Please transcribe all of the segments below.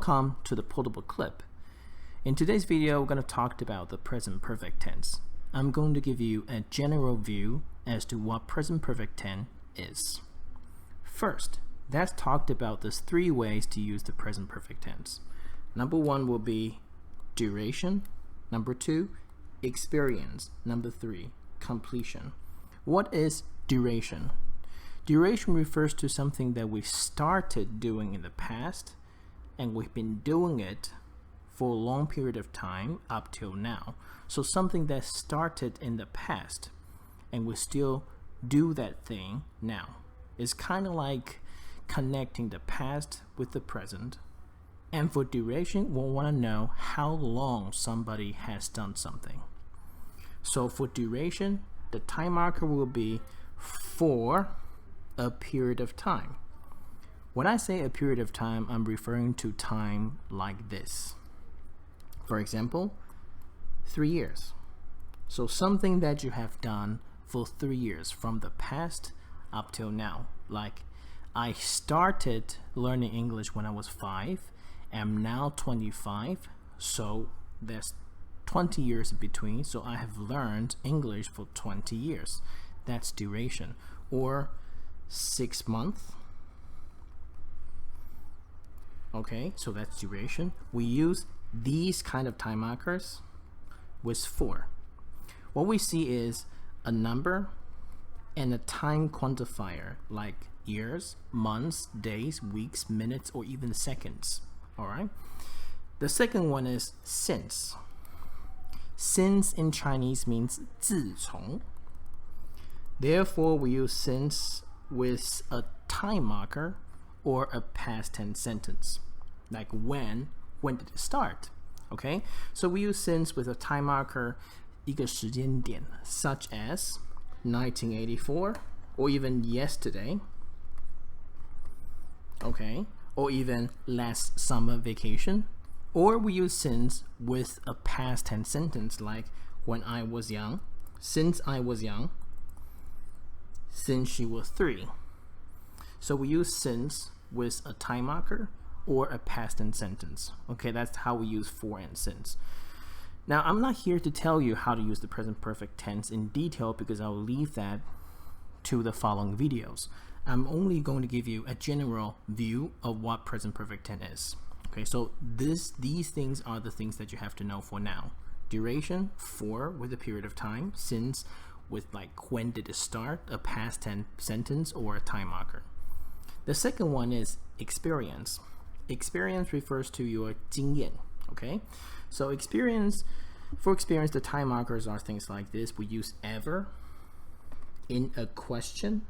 welcome to the portable clip. In today's video, we're going to talk about the present perfect tense. I'm going to give you a general view as to what present perfect tense is. First, let's talk about the 3 ways to use the present perfect tense. Number 1 will be duration. Number 2, experience. Number 3, completion. What is duration? Duration refers to something that we started doing in the past and we've been doing it for a long period of time up till now. So something that started in the past and we still do that thing now. It's kind of like connecting the past with the present. And for duration, we'll want to know how long somebody has done something. So for duration, the time marker will be for a period of time. When I say a period of time, I'm referring to time like this. For example, 3 years. So something that you have done for 3 years from the past up till now. Like I started learning English when I was 5. I'm now 25. So there's 20 years in between. So I have learned English for 20 years. That's duration. Or 6 months. Okay, so that's duration. We use these kind of time markers with for. What we see is a number and a time quantifier like years, months, days, weeks, minutes, or even seconds. Alright? The second one is since. Since in Chinese means 自从. Therefore, we use since with a time marker or a past tense sentence. Like when did it start? Okay, so we use since with a time marker, 一个时间点, such as 1984 or even yesterday. Okay, or even last summer vacation. Or we use since with a past tense sentence like when I was young, since I was young, since she was 3. So we use since with a time marker or a past tense sentence. Okay, that's how we use for and since. Now, I'm not here to tell you how to use the present perfect tense in detail because I'll leave that to the following videos. I'm only going to give you a general view of what present perfect tense is. Okay, so these things are the things that you have to know for now. Duration, for with a period of time, since with like when did it start, a past tense sentence or a time marker. The second one is experience. Experience refers to your 经验. Okay, so for experience, the time markers are things like this. We use ever in a question.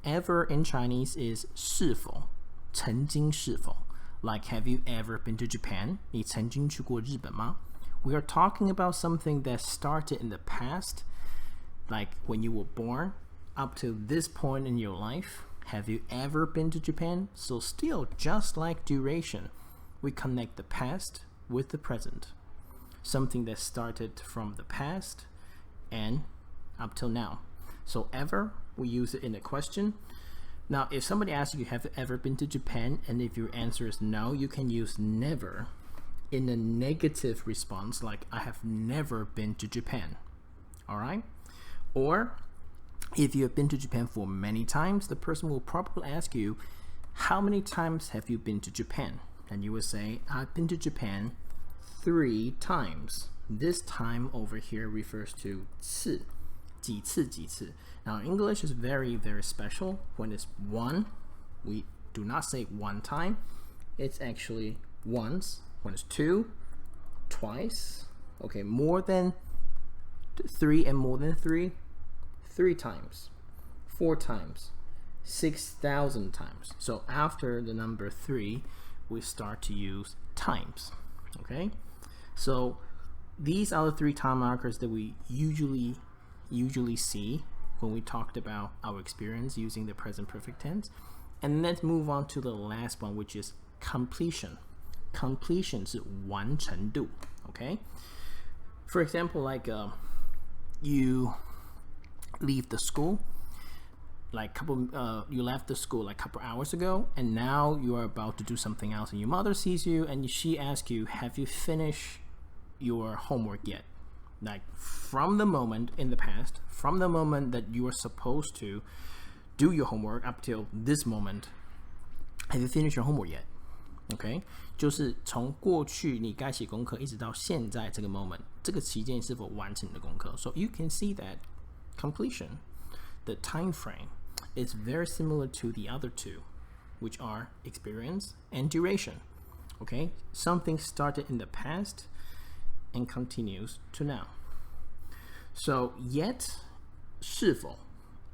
Ever in Chinese is 是否, 曾经是否. Like, have you ever been to Japan? 你曾经去过日本吗? We are talking about something that started in the past, like when you were born, up to this point in your life. Have you ever been to Japan? So still, just like duration, we connect the past with the present. Something that started from the past and up till now. So ever, we use it in a question. Now, if somebody asks you, have you ever been to Japan? And if your answer is no, you can use never in a negative response, like I have never been to Japan. Alright? Or if you have been to Japan for many times, the person will probably ask you, how many times have you been to Japan? And you will say, I've been to Japan 3 times. This time over here refers to 次, 几次, 几次. Now, English is very, very special. When it's one, we do not say one time. It's actually once. When it's 2, twice. Okay, more than 3 and more than 3, 3 times, 4 times, 6,000 times. So after the number 3, we start to use times. Okay, so these are the 3 time markers that we usually see when we talked about our experience using the present perfect tense. And let's move on to the last one, which is completion. Completion 是完成度. Okay, for example, like you leave the school, you left the school like a couple hours ago, and now you are about to do something else, and your mother sees you and she asks you, have you finished your homework yet? Like from the moment in the past, from the moment that you are supposed to do your homework up till this moment, have you finished your homework yet? OK， 就是从过去你该写功课一直到现在这个 moment， 这个期间是否完成你的功课。So you can see that completion, the time frame, is very similar to the other two, which are experience and duration. OK, something started in the past and continues to now. So yet, 是否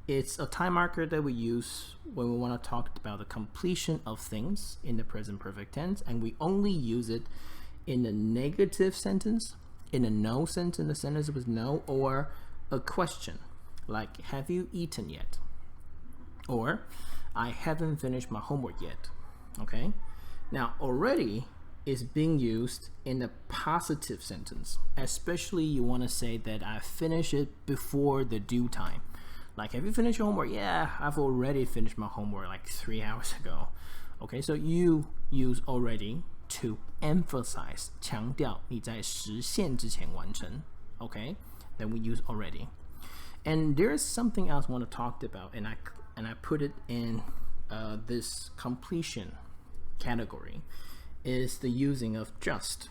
it's a time marker that we use when we want to talk about the completion of things in the present perfect tense, and we only use it in a negative sentence, in a no sentence, a sentence with no, or a question like, have you eaten yet? Or, I haven't finished my homework yet. Okay? Now, already is being used in a positive sentence, especially you want to say that I finished it before the due time. Like, have you finished your homework? Yeah, I've already finished my homework like 3 hours ago. Okay, so you use already to emphasize, 强调你在实现之前完成. Okay, then we use already. And there's something else I want to talk about, and I put it in this completion category, is the using of just.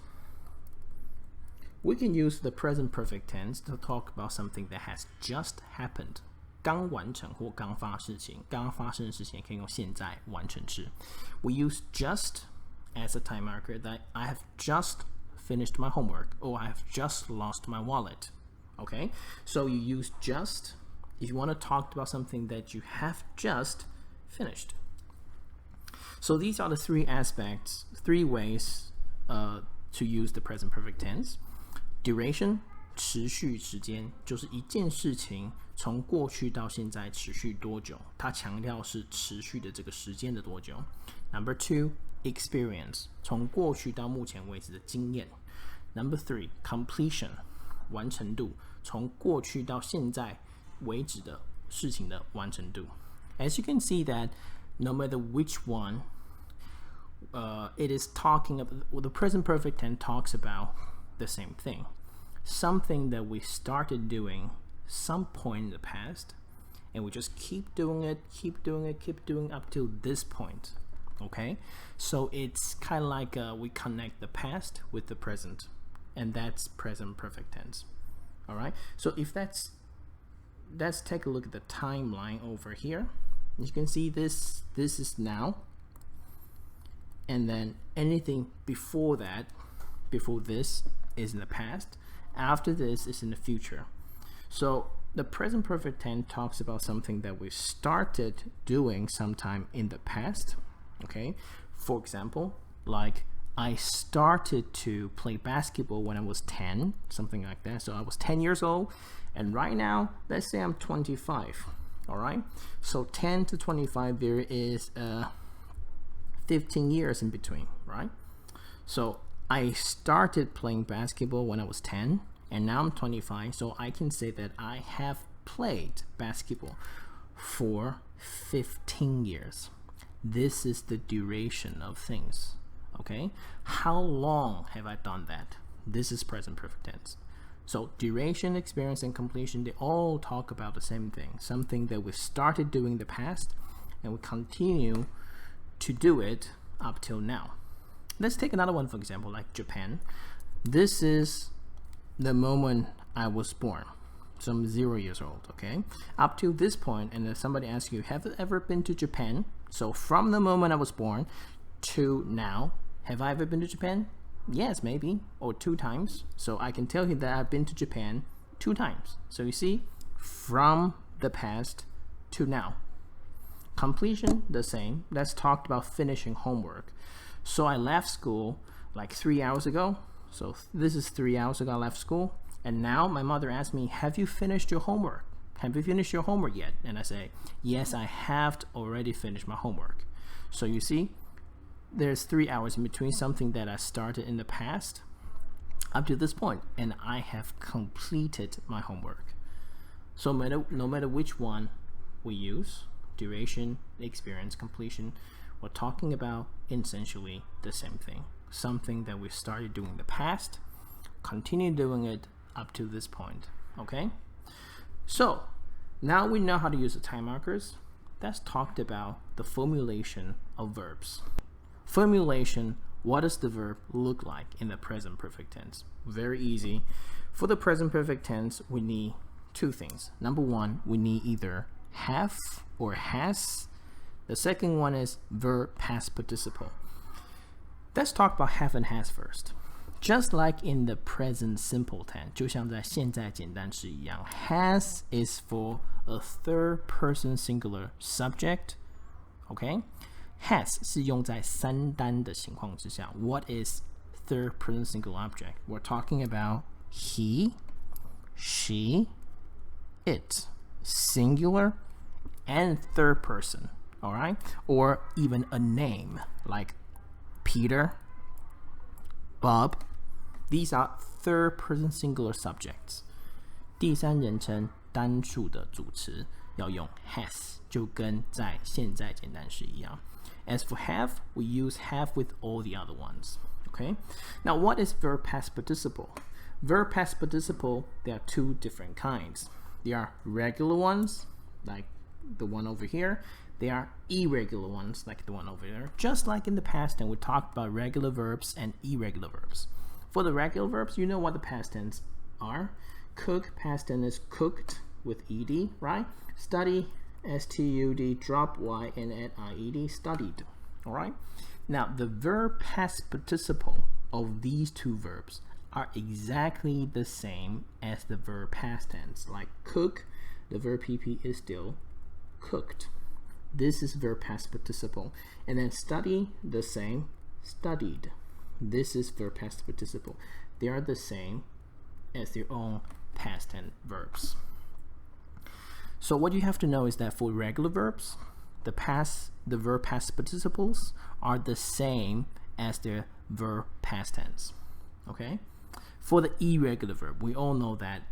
We can use the present perfect tense to talk about something that has just happened. 刚完成或刚发事情，刚发生的事情可以用现在完成式。We use just as a time marker that I have just finished my homework, or I have just lost my wallet. Okay, so you use just if you want to talk about something that you have just finished. So these are the three ways to use the present perfect tense. Duration, 持续时间，就是一件事情从过去到现在持续多久，它强调是持续的这个时间的多久。Number 2, experience, 从过去到目前为止的经验。Number 3, completion, 完成度，从过去到现在为止的事情的完成度。As you can see that no matter which one, it is talking about, the present perfect tense talks about the same thing. Something that we started doing some point in the past, and we just keep doing it up till this point. Okay, so it's kind of like we connect the past with the present, and that's present perfect tense. All right, so if let's take a look at the timeline over here. You can see this is now, and then anything before that, before this, is in the past. After this is in the future. So the present perfect tense talks about something that we started doing sometime in the past. Okay, for example, like I started to play basketball when I was 10, something like that. So I was 10 years old, and right now, let's say I'm 25. All right, so 10 to 25, there is 15 years in between, right? So I started playing basketball when I was 10, and now I'm 25, so I can say that I have played basketball for 15 years. This is the duration of things. Okay, how long have I done that? This is present perfect tense. So duration, experience, and completion, they all talk about the same thing, something that we started doing in the past and we continue to do it up till now. Let's take another one, for example, like Japan. This is the moment I was born. So I'm 0 years old, okay? Up to this point, and if somebody asks you, have you ever been to Japan? So from the moment I was born to now, have I ever been to Japan? Yes, maybe, or 2 times. So I can tell you that I've been to Japan 2 times. So you see, from the past to now. Completion, the same. Let's talk about finishing homework. So I left school like 3 hours ago. So this is 3 hours ago I left school. And now my mother asked me, have you finished your homework? Have you finished your homework yet? And I say, yes, I have already finished my homework. So you see, there's 3 hours in between something that I started in the past up to this point, and I have completed my homework. So no matter which one we use, duration, experience, completion. We're talking about essentially the same thing. Something that we started doing in the past, continue doing it up to this point. Okay? So, now we know how to use the time markers. Let's talk about the formulation of verbs. Formulation, what does the verb look like in the present perfect tense? Very easy. For the present perfect tense, we need two things. Number one, we need either have or has. The second one is verb past participle. Let's talk about have and has first. Just like in the present simple tense, 就像在现在简单式一样, has is for a third person singular subject. Okay? Has 是用在三单的情况之下. What is third person singular object? We're talking about he, she, it, singular and third person. Alright? Or even a name like Peter, Bob. These are third person singular subjects. 第三人称单数的主词要用 has, 就跟在现在简单式一样. As for have, we use have with all the other ones. Okay? Now, what is verb past participle? Verb past participle, there are two different kinds. There are regular ones, like the one over here. There are irregular ones, like the one over there. Just like in the past, and we talked about regular verbs and irregular verbs. For the regular verbs, you know what the past tense are. Cook, past tense is cooked with ed, right? Study, stud, drop y and add ied, studied. All right? Now, the verb past participle of these two verbs are exactly the same as the verb past tense. Like cook, the verb pp is still cooked. This is verb past participle. And then study, the same, studied. This is verb past participle. They are the same as their own past tense verbs. So what you have to know is that for regular verbs, the verb past participles are the same as their verb past tense. Okay? For the irregular verb, we all know that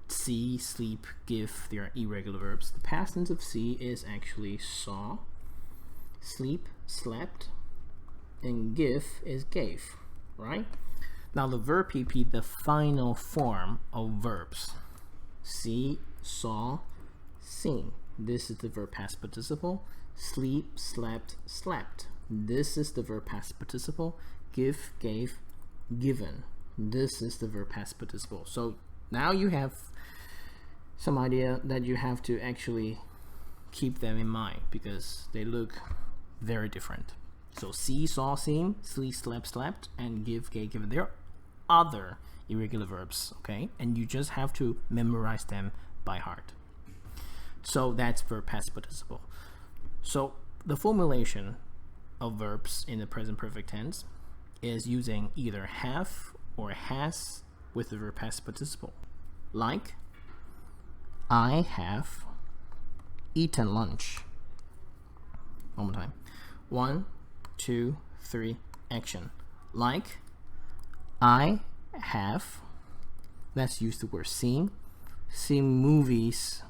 see, sleep, give, they are irregular verbs. The past tense of see is actually saw, sleep, slept, and give is gave, right? Now the verb pp, the final form of verbs. See, saw, seen. This is the verb past participle. Sleep, slept, slept. This is the verb past participle. Give, gave, given. This is the verb past participle. So now you have some idea that you have to actually keep them in mind because they look very different. So see, saw, seen, sleep, slept, slept, and give, gave, given. There are other irregular verbs, okay? And you just have to memorize them by heart. So that's verb past participle. So the formulation of verbs in the present perfect tense is using either have or has with the verb past participle. Like, I have eaten lunch. One more time. 1, 2, 3, action. Like, I have, let's use the word seen movies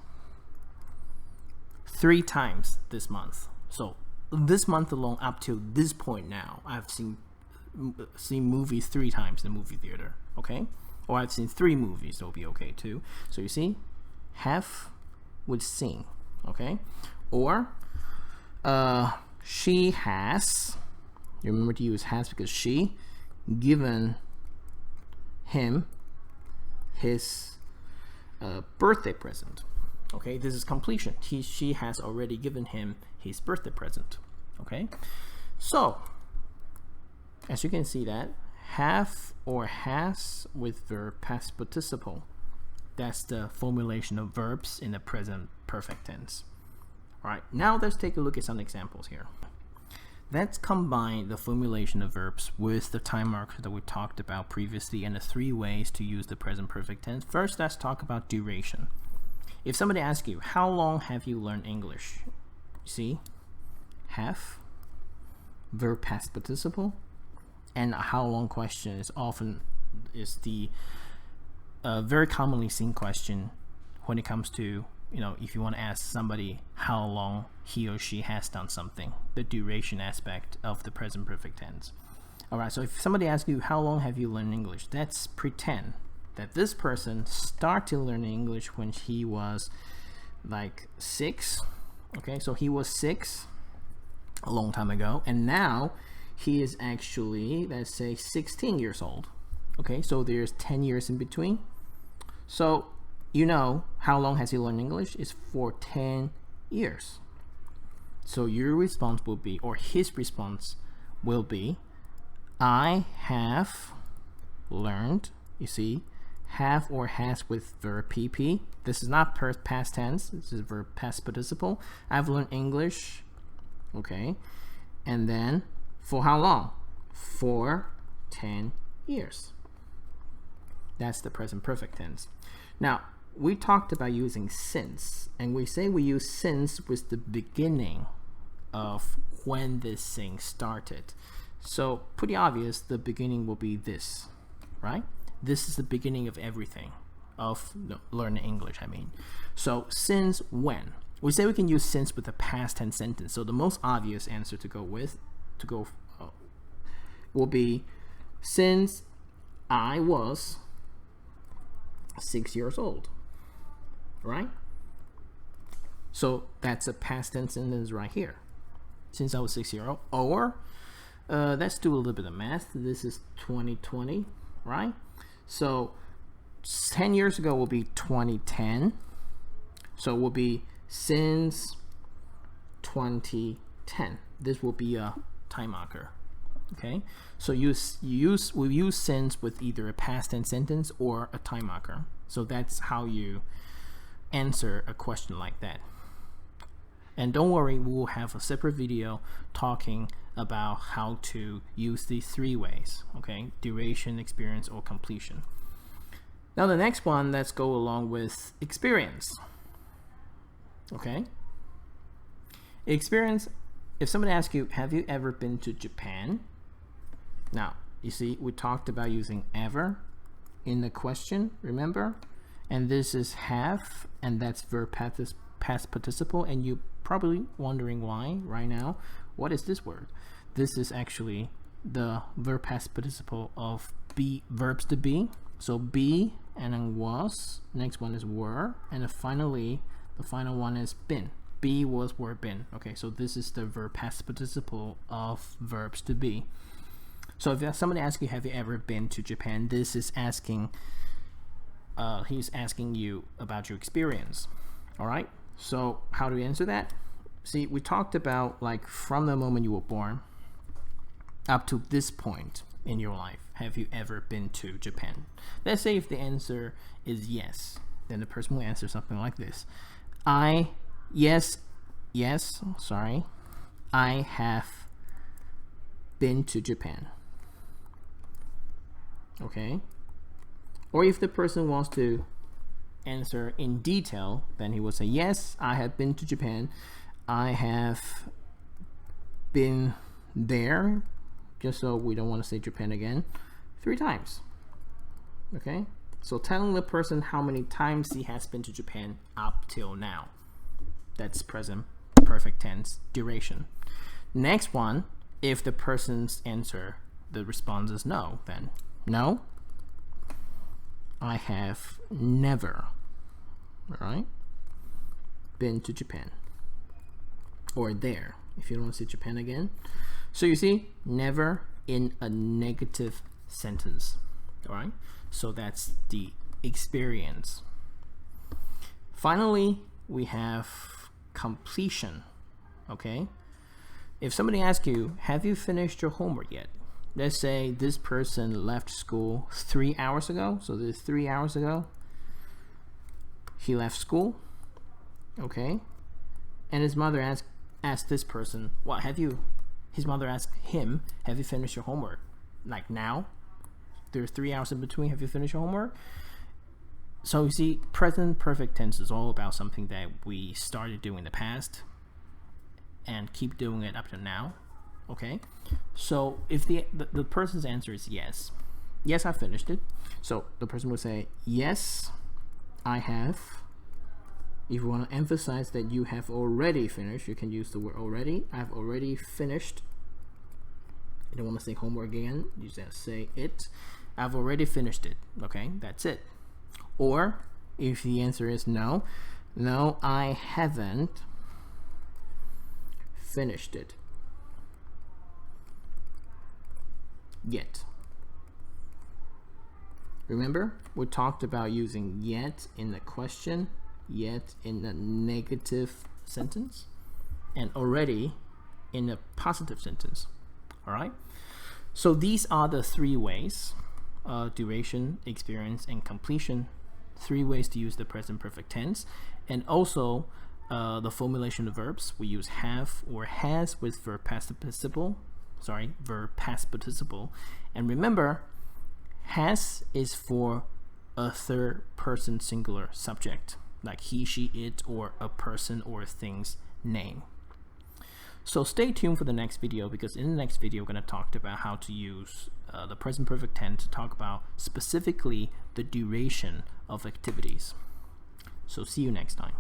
3 times this month. So this month alone, up to this point now, I've seen movies 3 times in the movie theater. Okay? Or I've seen 3 movies, that'll be okay too. So you see, have with seen. Okay? Or she has, you remember to use has because she given him his birthday present. Okay, this is completion. She has already given him his birthday present. Okay, so as you can see that have or has with verb past participle, that's the formulation of verbs in the present perfect tense. All right, now let's take a look at some examples here. Let's combine the formulation of verbs with the time markers that we talked about previously and the 3 ways to use the present perfect tense. First, let's talk about duration. If somebody asks you, how long have you learned English? You see, have, verb past participle, and a how long question is the very commonly seen question when it comes to if you want to ask somebody how long he or she has done something, the duration aspect of the present perfect tense. All right, so if somebody asks you, how long have you learned English? Let's pretend that this person started learning English when he was like 6. Okay, so he was 6 a long time ago, and now he is actually, let's say, 16 years old. Okay, so there's 10 years in between. So how long has he learned English? It's for 10 years. So your response will be, or his response will be, I have learned. You see, have or has with verb PP. This is not past tense. This is verb past participle. I've learned English. Okay, and then for how long? For 10 years. That's the present perfect tense. Now, we talked about using since, and we say we use since with the beginning of when this thing started. So pretty obvious, the beginning will be this, right? This is the beginning of everything, of learning English, I mean. So since when? We say we can use since with a past tense sentence. So the most obvious answer to go with, will be, since I was 6 years old, right? So that's a past tense sentence right here. Since I was 6 years old. Or let's do a little bit of math. This is 2020, right? So 10 years ago will be 2010. So it will be since 2010. This will be a time marker. Okay, so we use since with either a past tense sentence or a time marker. So that's how you answer a question like that. And don't worry, we will have a separate video talking about how to use these 3 ways. Okay, duration, experience, or completion. Now the next one, let's go along with experience. Okay, experience. If somebody asks you, have you ever been to Japan? Now, you see, we talked about using ever in the question, remember? And this is have, and that's verb past participle, and you're probably wondering why right now. What is this word? This is actually the verb past participle of verbs to be. So be, and then was, next one is were, and then finally, the final one is been. Be, was, were, been. Okay, so this is the verb past participle of verbs to be. So if somebody asks you, have you ever been to Japan? This is asking, he's asking you about your experience. All right, so how do we answer that? See, we talked about like from the moment you were born up to this point in your life, have you ever been to Japan? Let's say if the answer is yes, then the person will answer something like this. I have been to Japan. Okay, or if the person wants to answer in detail, then he will say, yes, I have been to Japan. I have been there, just so we don't want to say Japan again, 3 times. Okay, so telling the person how many times he has been to Japan up till now. That's present perfect tense duration. Next one, if the person's answer, the response is no, then no, I have never, all right, been to Japan. Or there, if you don't want to say Japan again. So you see, never in a negative sentence. All right, so that's the experience. Finally, we have completion. Okay, if somebody asks you, have you finished your homework yet? Let's say this person left school 3 hours ago. So this is 3 hours ago. He left school. Okay, and his mother asked this person, what have you? His mother asked him, have you finished your homework? Like now? There's 3 hours in between. Have you finished your homework? So you see, present perfect tense is all about something that we started doing in the past and keep doing it up to now. Okay, so if the person's answer is yes, I finished it. So the person would say, yes, I have If you want to emphasize that you have already finished, you can use the word already. I've already finished. You don't want to say homework again. You just say it. I've already finished it. Okay, that's it. Or if the answer is no, I haven't finished it yet. Remember, we talked about using yet in the question, yet in the negative sentence, and already in a positive sentence. All right? So these are the 3 ways, duration, experience, and completion. 3 ways to use the present perfect tense. And also the formulation of verbs. We use have or has with verb past participle. Verb past participle. And remember, has is for a third person singular subject, like he, she, it, or a person or a thing's name. So stay tuned for the next video, because in the next video we're going to talk about how to use the present perfect tense to talk about specifically the duration of activities. So see you next time.